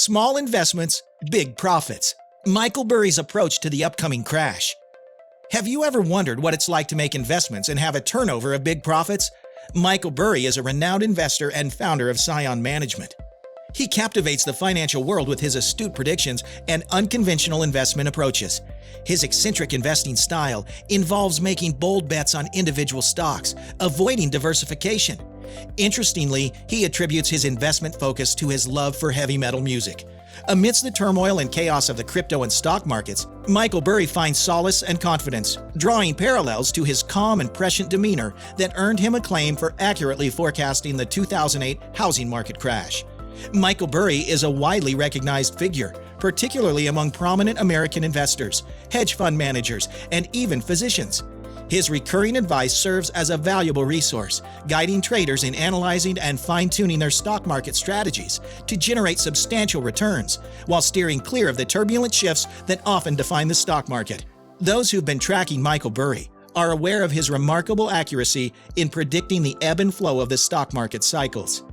Small investments, big profits. Michael Burry's approach to the upcoming crash. Have you ever wondered what it's like to make investments and have a turnover of big profits? Michael Burry is a renowned investor and founder of Scion Management. He captivates the financial world with his astute predictions and unconventional investment approaches. His eccentric investing style involves making bold bets on individual stocks, avoiding diversification. Interestingly, he attributes his investment focus to his love for heavy metal music. Amidst the turmoil and chaos of the crypto and stock markets, Michael Burry finds solace and confidence, drawing parallels to his calm and prescient demeanor that earned him acclaim for accurately forecasting the 2008 housing market crash. Michael Burry is a widely recognized figure, particularly among prominent American investors, hedge fund managers, and even physicians. His recurring advice serves as a valuable resource, guiding traders in analyzing and fine-tuning their stock market strategies to generate substantial returns, while steering clear of the turbulent shifts that often define the stock market. Those who've been tracking Michael Burry are aware of his remarkable accuracy in predicting the ebb and flow of the stock market cycles.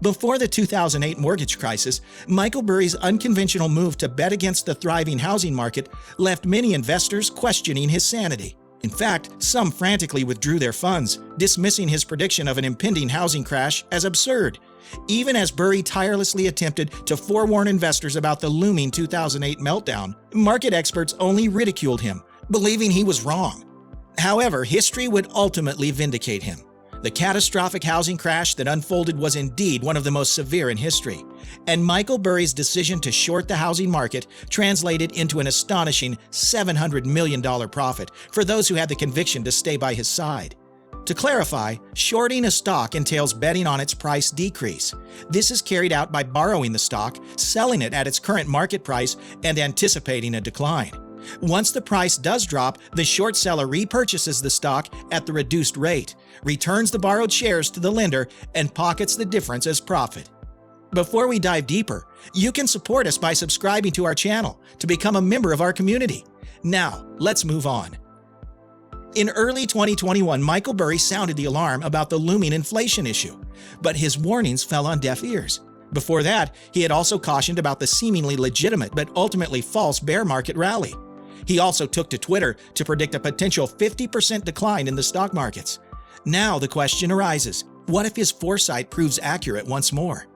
Before the 2008 mortgage crisis, Michael Burry's unconventional move to bet against the thriving housing market left many investors questioning his sanity. In fact, some frantically withdrew their funds, dismissing his prediction of an impending housing crash as absurd. Even as Burry tirelessly attempted to forewarn investors about the looming 2008 meltdown, market experts only ridiculed him, believing he was wrong. However, history would ultimately vindicate him. The catastrophic housing crash that unfolded was indeed one of the most severe in history, and Michael Burry's decision to short the housing market translated into an astonishing $700 million profit for those who had the conviction to stay by his side. To clarify, shorting a stock entails betting on its price decrease. This is carried out by borrowing the stock, selling it at its current market price, and anticipating a decline. Once the price does drop, the short seller repurchases the stock at the reduced rate, returns the borrowed shares to the lender, and pockets the difference as profit. Before we dive deeper, you can support us by subscribing to our channel to become a member of our community. Now, let's move on. In early 2021, Michael Burry sounded the alarm about the looming inflation issue, but his warnings fell on deaf ears. Before that, he had also cautioned about the seemingly legitimate but ultimately false bear market rally. He also took to Twitter to predict a potential 50% decline in the stock markets. Now the question arises, what if his foresight proves accurate once more?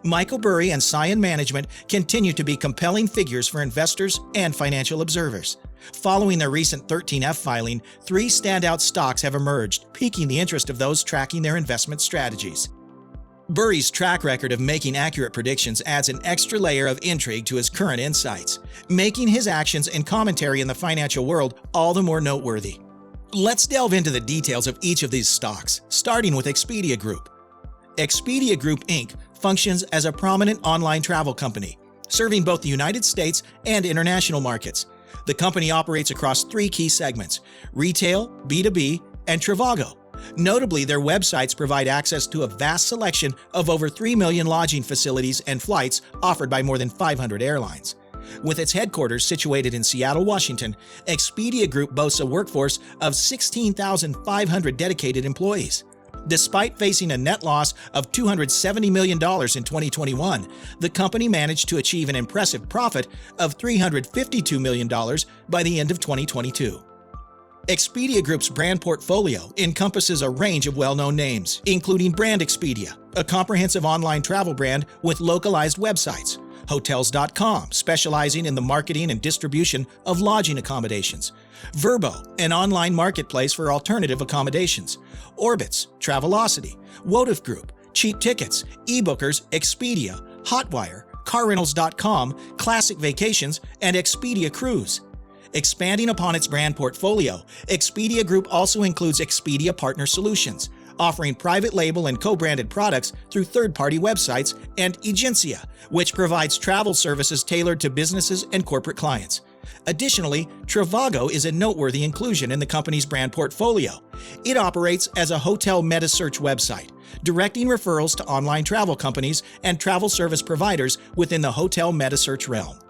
Michael Burry and Scion Management continue to be compelling figures for investors and financial observers. Following their recent 13F filing, 3 standout stocks have emerged, piquing the interest of those tracking their investment strategies. Burry's track record of making accurate predictions adds an extra layer of intrigue to his current insights, making his actions and commentary in the financial world all the more noteworthy. Let's delve into the details of each of these stocks, starting with Expedia Group. Expedia Group Inc. functions as a prominent online travel company, serving both the United States and international markets. The company operates across 3 key segments: retail, B2B, and Trivago. Notably, their websites provide access to a vast selection of over 3 million lodging facilities and flights offered by more than 500 airlines. With its headquarters situated in Seattle, Washington, Expedia Group boasts a workforce of 16,500 dedicated employees. Despite facing a net loss of $270 million in 2021, the company managed to achieve an impressive profit of $352 million by the end of 2022. Expedia Group's brand portfolio encompasses a range of well-known names, including Brand Expedia, a comprehensive online travel brand with localized websites, Hotels.com, specializing in the marketing and distribution of lodging accommodations, Vrbo, an online marketplace for alternative accommodations, Orbitz, Travelocity, Wotif Group, Cheap Tickets, eBookers, Expedia, Hotwire, CarRentals.com, Classic Vacations, and Expedia Cruise. Expanding upon its brand portfolio, Expedia Group also includes Expedia Partner Solutions, offering private label and co-branded products through third-party websites, and Egencia, which provides travel services tailored to businesses and corporate clients. Additionally, Trivago is a noteworthy inclusion in the company's brand portfolio. It operates as a hotel meta-search website, directing referrals to online travel companies and travel service providers within the hotel meta-search realm.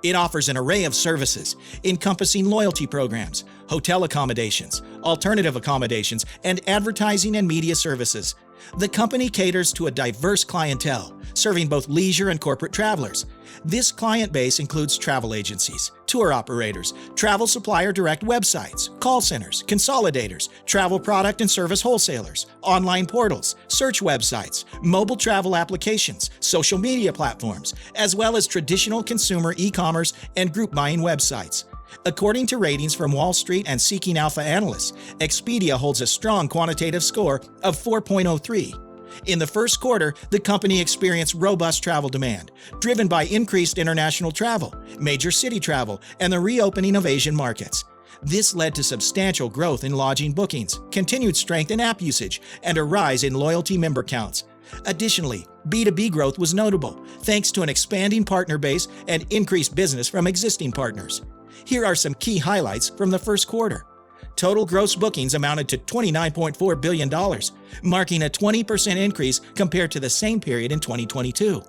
It offers an array of services, encompassing loyalty programs, hotel accommodations, alternative accommodations, and advertising and media services. The company caters to a diverse clientele, serving both leisure and corporate travelers. This client base includes travel agencies, tour operators, travel supplier direct websites, call centers, consolidators, travel product and service wholesalers, online portals, search websites, mobile travel applications, social media platforms, as well as traditional consumer e-commerce and group buying websites. According to ratings from Wall Street and Seeking Alpha analysts, Expedia holds a strong quantitative score of 4.03. In the first quarter, the company experienced robust travel demand, driven by increased international travel, major city travel, and the reopening of Asian markets. This led to substantial growth in lodging bookings, continued strength in app usage, and a rise in loyalty member counts. Additionally, B2B growth was notable, thanks to an expanding partner base and increased business from existing partners. Here are some key highlights from the first quarter. Total gross bookings amounted to $29.4 billion, marking a 20% increase compared to the same period in 2022.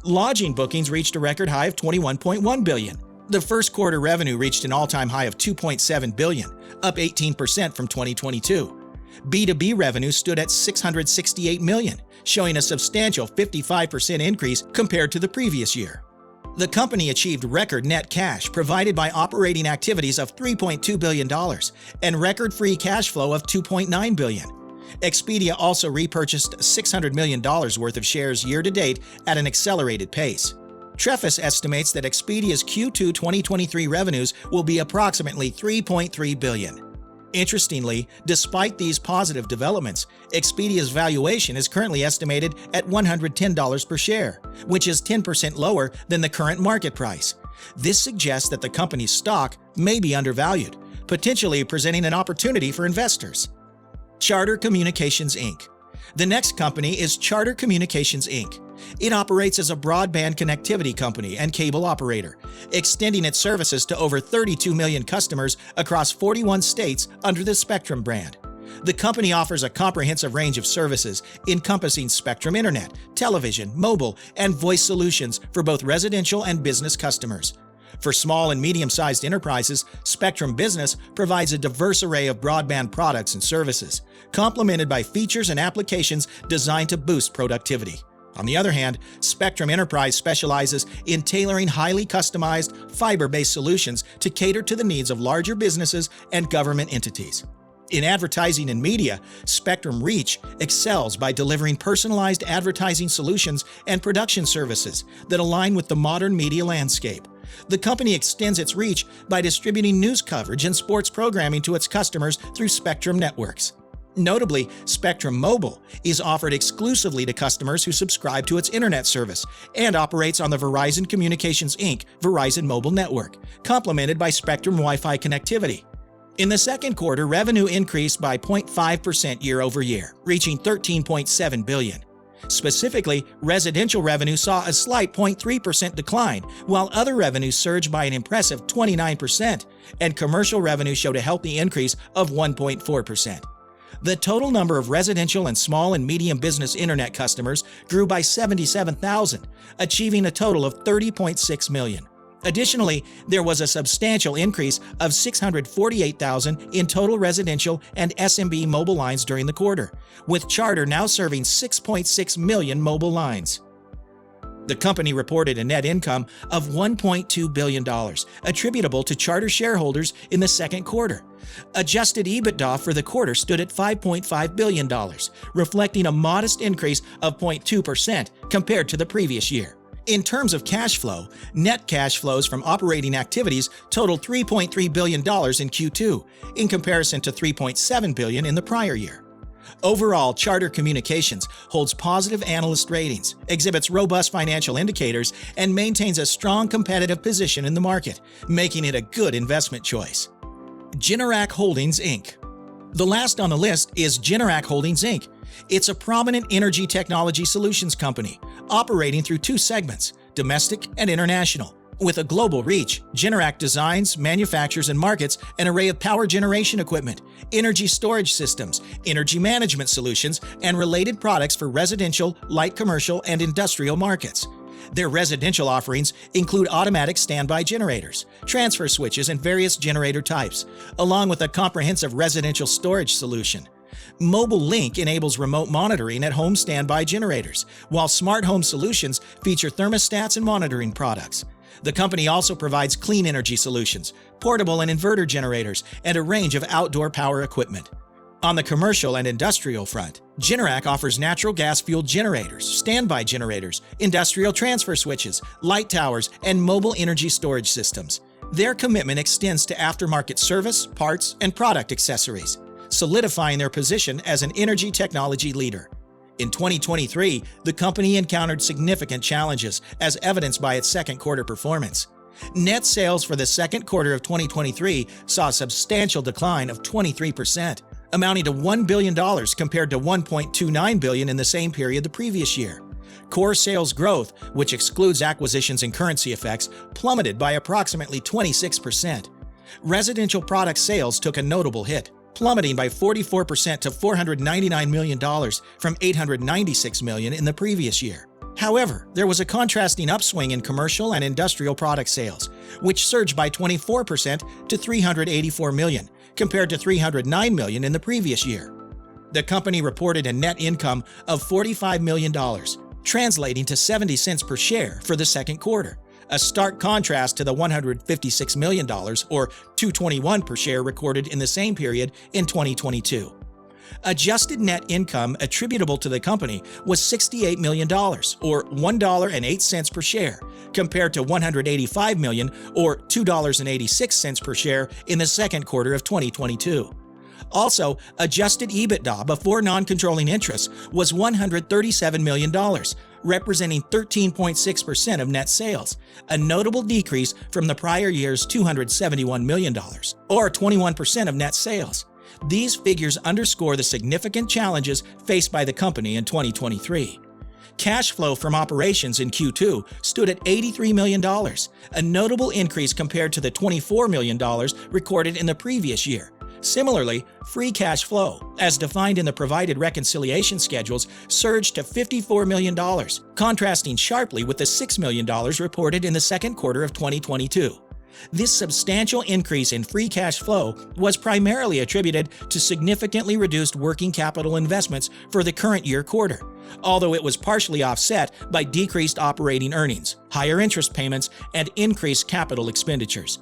Lodging bookings reached a record high of $21.1 billion. The first quarter revenue reached an all-time high of $2.7 billion, up 18% from 2022. B2B revenue stood at $668 million, showing a substantial 55% increase compared to the previous year. The company achieved record net cash provided by operating activities of $3.2 billion and record free cash flow of $2.9 billion. Expedia also repurchased $600 million worth of shares year-to-date at an accelerated pace. Trefis estimates that Expedia's Q2 2023 revenues will be approximately $3.3 billion. Interestingly, despite these positive developments, Expedia's valuation is currently estimated at $110 per share, which is 10% lower than the current market price. This suggests that the company's stock may be undervalued, potentially presenting an opportunity for investors. Charter Communications Inc. The next company is Charter Communications Inc. It operates as a broadband connectivity company and cable operator, extending its services to over 32 million customers across 41 states under the Spectrum brand. The company offers a comprehensive range of services encompassing Spectrum Internet, television, mobile, and voice solutions for both residential and business customers. For small and medium-sized enterprises, Spectrum Business provides a diverse array of broadband products and services, complemented by features and applications designed to boost productivity. On the other hand, Spectrum Enterprise specializes in tailoring highly customized, fiber-based solutions to cater to the needs of larger businesses and government entities. In advertising and media, Spectrum Reach excels by delivering personalized advertising solutions and production services that align with the modern media landscape. The company extends its reach by distributing news coverage and sports programming to its customers through Spectrum networks. Notably, Spectrum Mobile is offered exclusively to customers who subscribe to its internet service and operates on the Verizon Communications Inc. Verizon Mobile Network, complemented by Spectrum Wi-Fi connectivity. In the second quarter, revenue increased by 0.5% year-over-year, reaching $13.7 billion. Specifically, residential revenue saw a slight 0.3% decline, while other revenue surged by an impressive 29%, and commercial revenue showed a healthy increase of 1.4%. The total number of residential and small and medium business internet customers grew by 77,000, achieving a total of 30.6 million. Additionally, there was a substantial increase of 648,000 in total residential and SMB mobile lines during the quarter, with Charter now serving 6.6 million mobile lines. The company reported a net income of $1.2 billion, attributable to Charter shareholders in the second quarter. Adjusted EBITDA for the quarter stood at $5.5 billion, reflecting a modest increase of 0.2% compared to the previous year. In terms of cash flow, net cash flows from operating activities totaled $3.3 billion in Q2, in comparison to $3.7 billion in the prior year. Overall, Charter Communications holds positive analyst ratings, exhibits robust financial indicators, and maintains a strong competitive position in the market, making it a good investment choice. Generac Holdings Inc. The last on the list is Generac Holdings Inc. It's a prominent energy technology solutions company, operating through two segments, domestic and international. With a global reach, Generac designs, manufactures, and markets an array of power generation equipment, energy storage systems, energy management solutions, and related products for residential, light commercial, and industrial markets. Their residential offerings include automatic standby generators, transfer switches, and various generator types, along with a comprehensive residential storage solution. Mobile Link enables remote monitoring at home standby generators, while Smart Home Solutions feature thermostats and monitoring products. The company also provides clean energy solutions, portable and inverter generators, and a range of outdoor power equipment. On the commercial and industrial front, Generac offers natural gas-fueled generators, standby generators, industrial transfer switches, light towers, and mobile energy storage systems. Their commitment extends to aftermarket service, parts, and product accessories, solidifying their position as an energy technology leader. In 2023, the company encountered significant challenges, as evidenced by its second quarter performance. Net sales for the second quarter of 2023 saw a substantial decline of 23%, amounting to $1 billion compared to $1.29 billion in the same period the previous year. Core sales growth, which excludes acquisitions and currency effects, plummeted by approximately 26%. Residential product sales took a notable hit, plummeting by 44% to $499 million from $896 million in the previous year. However, there was a contrasting upswing in commercial and industrial product sales, which surged by 24% to $384 million, compared to $309 million in the previous year. The company reported a net income of $45 million, translating to 70 cents per share for the second quarter, a stark contrast to the $156 million or $2.21 per share recorded in the same period in 2022. Adjusted net income attributable to the company was $68 million or $1.08 per share, compared to $185 million or $2.86 per share in the second quarter of 2022. Also, adjusted EBITDA before non-controlling interests was $137 million, representing 13.6% of net sales, a notable decrease from the prior year's $271 million, or 21% of net sales. These figures underscore the significant challenges faced by the company in 2023. Cash flow from operations in Q2 stood at $83 million, a notable increase compared to the $24 million recorded in the previous year. Similarly, free cash flow, as defined in the provided reconciliation schedules, surged to $54 million, contrasting sharply with the $6 million reported in the second quarter of 2022. This substantial increase in free cash flow was primarily attributed to significantly reduced working capital investments for the current year quarter, although it was partially offset by decreased operating earnings, higher interest payments, and increased capital expenditures.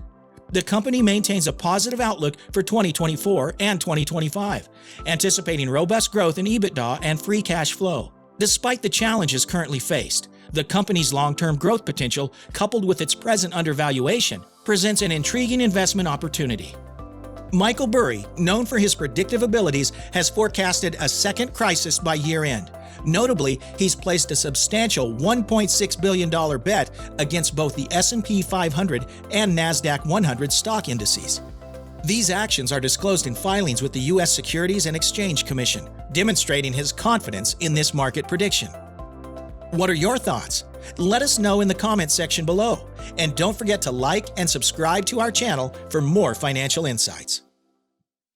The company maintains a positive outlook for 2024 and 2025, anticipating robust growth in EBITDA and free cash flow. Despite the challenges currently faced, the company's long-term growth potential, coupled with its present undervaluation, presents an intriguing investment opportunity. Michael Burry, known for his predictive abilities, has forecasted a second crisis by year-end. Notably, he's placed a substantial $1.6 billion bet against both the S&P 500 and NASDAQ 100 stock indices. These actions are disclosed in filings with the U.S. Securities and Exchange Commission, demonstrating his confidence in this market prediction. What are your thoughts? Let us know in the comments section below. And don't forget to like and subscribe to our channel for more financial insights.